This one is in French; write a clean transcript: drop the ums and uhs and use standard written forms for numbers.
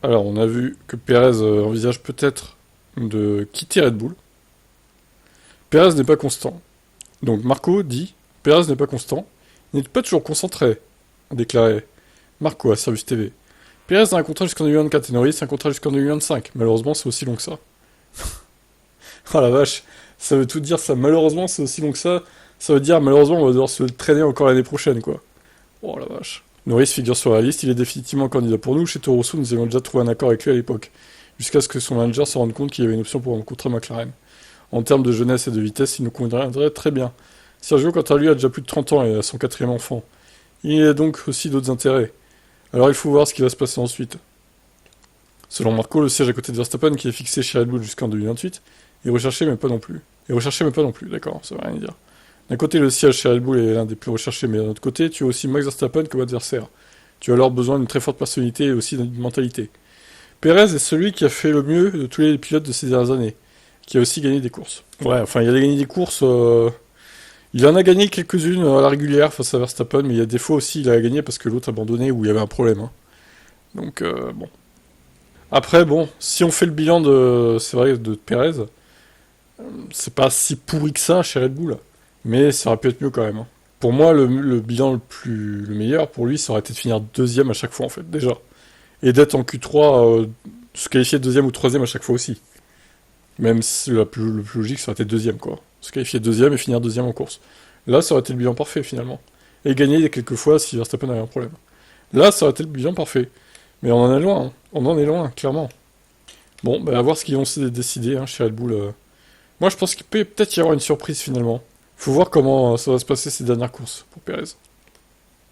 Alors, on a vu que Pérez envisage peut-être de quitter Red Bull. Pérez n'est pas constant. Donc Marco dit, Pérez n'est pas constant, il n'est pas toujours concentré, a déclaré Marco à Service TV. Pérez a un contrat jusqu'en 2024 et Norris a un contrat jusqu'en 2025. Malheureusement, c'est aussi long que ça. Oh la vache, ça veut tout dire ça. Malheureusement, c'est aussi long que ça. Ça veut dire malheureusement, on va devoir se traîner encore l'année prochaine, quoi. Oh la vache. Norris figure sur la liste, il est définitivement candidat pour nous. Chez Toro Rosso, nous avions déjà trouvé un accord avec lui à l'époque, jusqu'à ce que son manager se rende compte qu'il y avait une option pour rencontrer McLaren. En termes de jeunesse et de vitesse, il nous conviendrait très bien. Sergio, quant à lui, a déjà plus de 30 ans et a son quatrième enfant. Il a donc aussi d'autres intérêts. Alors il faut voir ce qui va se passer ensuite. Selon Marco, le siège à côté de Verstappen, qui est fixé chez Red Bull jusqu'en 2028, est recherché mais pas non plus. Et recherché mais pas non plus, d'accord, ça veut rien dire. D'un côté, le siège chez Red Bull est l'un des plus recherchés, mais d'un autre côté, tu as aussi Max Verstappen comme adversaire. Tu as alors besoin d'une très forte personnalité et aussi d'une mentalité. Perez est celui qui a fait le mieux de tous les pilotes de ces dernières années, qui a aussi gagné des courses. Ouais, enfin, il a gagné des courses. Il en a gagné quelques-unes à la régulière face à Verstappen, mais il y a des fois aussi il a gagné parce que l'autre a abandonné ou il y avait un problème, hein. Donc, bon. Après, bon, si on fait le bilan c'est vrai, de Perez, c'est pas si pourri que ça chez Red Bull, mais ça aurait pu être mieux quand même, hein. Pour moi, le bilan le meilleur pour lui, ça aurait été de finir deuxième à chaque fois, en fait, déjà. Et d'être en Q3, se qualifier deuxième ou troisième à chaque fois aussi. Même si le plus logique, ça aurait été deuxième, quoi. Se qualifier deuxième et finir deuxième en course. Là, ça aurait été le bilan parfait, finalement. Et gagner quelques fois si Verstappen avait un problème. Là, ça aurait été le bilan parfait. Mais on en est loin, hein. On en est loin, clairement. Bon, bah, à voir ce qu'ils vont se décider, hein, chez Red Bull. Moi, je pense qu'il peut peut-être y avoir une surprise, finalement. Faut voir comment ça va se passer ces dernières courses pour Perez.